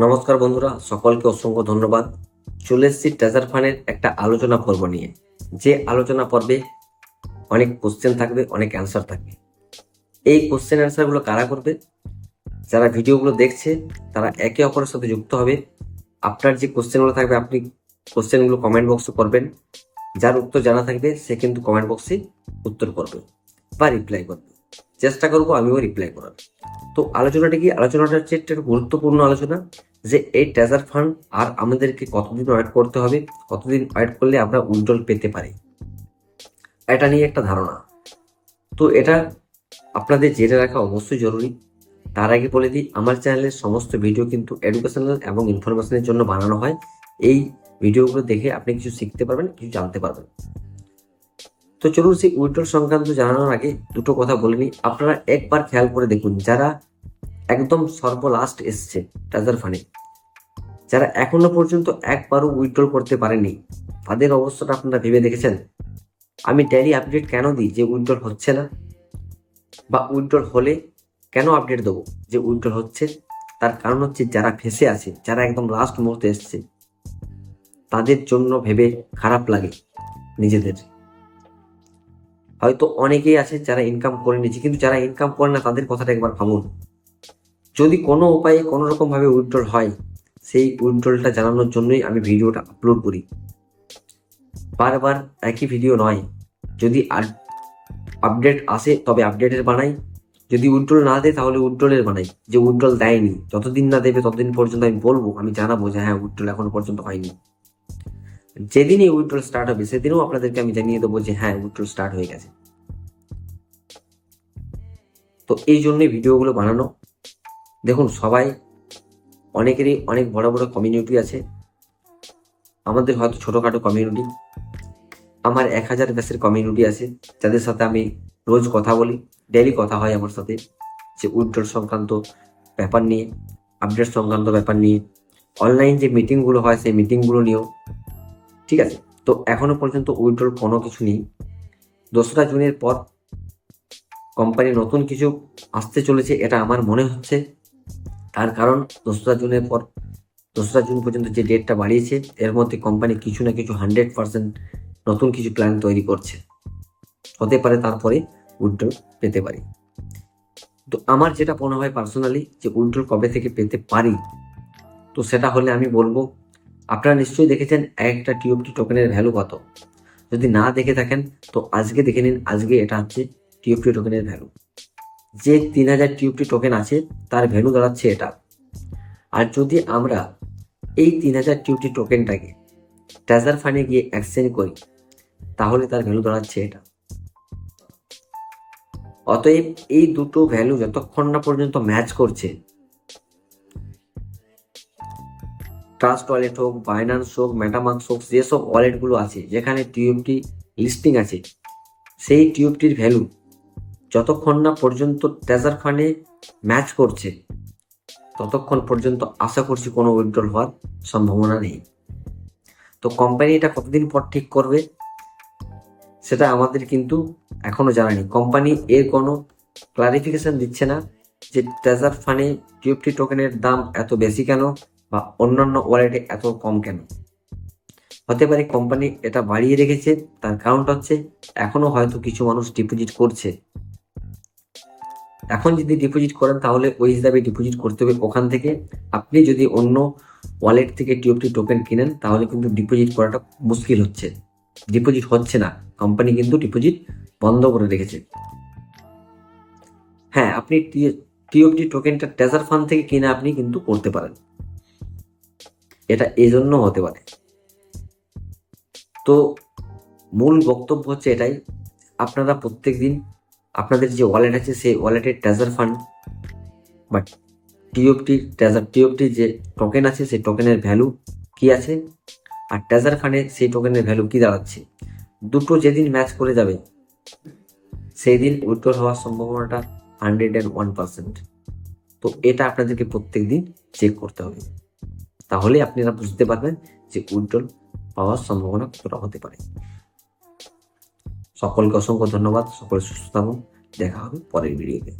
নমস্কার বন্ধুরা, সকলকে অসংখ্য ধন্যবাদ। চলে এসেছি ট্রেজার ফান্ডের একটা আলোচনা পর্ব নিয়ে। যে আলোচনা পর্বে অনেক কোশ্চেন থাকবে, অনেক অ্যান্সার থাকবে। এই কোশ্চেন অ্যান্সারগুলো কারা করবে? যারা ভিডিওগুলো দেখছে তারা একে অপরের সাথে যুক্ত হবে। আপনার যে কোশ্চেনগুলো থাকবে আপনি কোশ্চেনগুলো কমেন্ট বক্সে করবেন। যার উত্তর জানা থাকবে সে কিন্তু কমেন্ট বক্সে উত্তর করবে বা রিপ্লাই করবে। চেষ্টা করবো আমিও রিপ্লাই করার। তো আলোচনাটা হচ্ছে একটা গুরুত্বপূর্ণ আলোচনা, যে এই ট্রেজার ফান্ড আর আমাদেরকে কতদিন ওয়েট করতে হবে, কতদিন ওয়েট করলে আমরা উইথড্রল পেতে পারি, এটা নিয়ে একটা ধারণা। তো এটা আপনাদের জেনে রাখা অবশ্যই জরুরি। তার আগে বলে দিই, আমার চ্যানেলের সমস্ত ভিডিও কিন্তু এডুকেশনাল এবং ইনফরমেশনের জন্য বানানো হয়। এই ভিডিওগুলো দেখে আপনি কিছু শিখতে পারবেন, কিছু জানতে পারবেন। তো চলুন সেই উইথড্রল সংক্রান্ত জানানোর আগে দুটো কথা বলে নিই। আপনারা একবার খেয়াল করে দেখুন, যারা একদম সর্বলাস্ট এসছে ট্রেজার ফান্ডে, যারা এখনো পর্যন্ত একবারও উইথড্রল করতে পারেনি, তাদের অবস্থাটা আপনারা ভেবে দেখেছেন? আমি ডেইলি আপডেট কেন দিই যে উইথড্রল হচ্ছে না, বা উইথড্রল হলে কেন আপডেট দেবো যে উইথড্রল হচ্ছে? তার কারণ হচ্ছে, যারা ফেসে আছে, যারা একদম লাস্ট মুহূর্তে এসছে, তাদের জন্য ভেবে খারাপ লাগে নিজেদের। হয়তো অনেকেই আছে যারা ইনকাম করে নিচ্ছে, কিন্তু যারা ইনকাম করে না তাদের কথাটা একবার ভাবুন। যদি কোনো উপায়ে কোনো রকমভাবে উইথড্রল হয়, সেই উইথড্রলটা জানানোর জন্যই আমি ভিডিওটা আপলোড করি। বারবার একই ভিডিও নয়। যদি আপডেট আসে তবে আপডেটের বানাই, যদি উইথড্রল না দেয় তাহলে উইথড্রলের বানাই। যে উইথড্রল দেয়নি, যতদিন না দেবে ততদিন পর্যন্ত আমি বলবো, আমি জানাবো যে হ্যাঁ উইথড্রল এখনো পর্যন্ত হয়নি। যেদিনই উইথড্রল স্টার্ট হবে সেদিনও আপনাদেরকে আমি জানিয়ে দেবো যে হ্যাঁ উইথড্রল স্টার্ট হয়ে গেছে। তো এই জন্যই ভিডিওগুলো বানানো। দেখুন, অনেকেরই অনেক বড় বড় কমিউনিটি আছে, আমাদের হয়তো ছোটোখাটো কমিউনিটি। আমার 1000 ব্যাচের কমিউনিটি আছে, যাদের সাথে আমি রোজ কথা বলি, ডেইলি কথা হয় আমার সাথে, যে উইথড্রল সংক্রান্ত ব্যাপার নিয়ে, আপডেট সংক্রান্ত ব্যাপার নিয়ে, অনলাইন যে মিটিংগুলো হয় সেই মিটিংগুলো নিয়েও। ঠিক আছে, তো এখনো পর্যন্ত উইথড্রল কোনো কিছু নেই। 2রা জুনের পর কোম্পানি নতুন কিছু আসতে চলেছে, এটা আমার মনে হচ্ছে। তার কারণ 2রা জুনের পর 2রা জুন পর্যন্ত যে ডেটটা বাড়িয়েছে, এর মধ্যে কোম্পানি কিছু না কিছু 100% নতুন কিছু প্ল্যান তৈরি করছে। হতে পারে তারপরে উইথড্রল পেতে পারি। তো আমার যেটা মনে হয় পার্সোনালি, যে উইথড্রল কবে থেকে পেতে পারি, তো সেটা হলে আমি বলবো, আপনারা নিশ্চয়ই দেখেছেন একটা টিওপি টোকেনের ভ্যালু কত। যদি না দেখে থাকেন তো আজকে দেখে নিন। আজকে এটা হচ্ছে টিওপি টোকেনের ভ্যালু। যে 3000 টিওপি টোকেন আছে তার ভ্যালু দাঁড়াচ্ছে এটা। আর যদি আমরা এই 3000 টিওপি টোকেনটাকে ট্রেজার ফান্ডে গিয়ে এক্সচেঞ্জ করি, তাহলে তার ভ্যালু দাঁড়াচ্ছে এটা। অতএব এই দুটো ভ্যালু যতক্ষণ না পর্যন্ত ম্যাচ করছে, ট্রাস্ট ওয়ালেট হোক, বাইন্যান্স হোক, মেটামাস্ক হোক, যেসব ওয়ালেটগুলো আছে যেখানে টিওপি লিস্টিং আছে, সেই টিওপির ভ্যালু যতক্ষণ না পর্যন্ত ট্রেজার ফান্ডে ম্যাচ করছে, ততক্ষণ পর্যন্ত আশা করছি কোনো উইথড্রল হওয়ার সম্ভাবনা নেই। তো কোম্পানি এটা কতদিন পর ঠিক করবে সেটা আমাদের কিন্তু এখনো জানা নেই। কোম্পানি এর কোনো ক্লারিফিকেশন দিচ্ছে না যে ট্রেজার ফান্ডে টিওপি টোকেনের দাম এত বেশি কেন, বা অন্যান্য ওয়ালেটে এত কম কেন। হতে পারে কোম্পানি এটা বাড়িয়ে রেখেছে, তার কারণটা হচ্ছে এখনো হয়তো কিছু মানুষ ডিপোজিট করছে। এখন যদি ডিপোজিট করেন তাহলে ওই হিসাবে ডিপোজিট করতে হবে ওখান থেকে। আপনি যদি অন্য ওয়ালেট থেকে টিওপি টোকেন কিনেন তাহলে কিন্তু ডিপোজিট করাটা মুশকিল হচ্ছে, ডিপোজিট হচ্ছে না। কোম্পানি কিন্তু ডিপোজিট বন্ধ করে রেখেছে। হ্যাঁ, আপনি টিওপি টোকেনটা ট্রেজার ফান্ড থেকে কিনে আপনি কিন্তু করতে পারেন, এটা এই জন্য হতে পারে। তো মূল বক্তব্য হচ্ছে এটাই, আপনারা প্রত্যেক দিন আপনাদের যে ওয়ালেট আছে সেই ওয়ালেটের ট্রেজার ফান্ড বা টিওপি যে টোকেন আছে সেই টোকেনের ভ্যালু কি আছে, আর ট্রেজার ফান্ডে সেই টোকেনের ভ্যালু কি দাঁড়াচ্ছে, দুটো যেদিন ম্যাচ করে যাবে সেই দিন উইথড্রল হওয়ার সম্ভাবনাটা 101%। তো এটা আপনাদেরকে প্রত্যেক দিন চেক করতে হবে, তাহলে আপনারা বুঝতে পারবেন যে উইথড্রল পাওয়ার সম্ভাবনা কতটা হতে পারে। সকলকে অসংখ্য ধন্যবাদ, সকলে সুস্থ থাকুন, দেখা হবে পরের ভিডিওতে।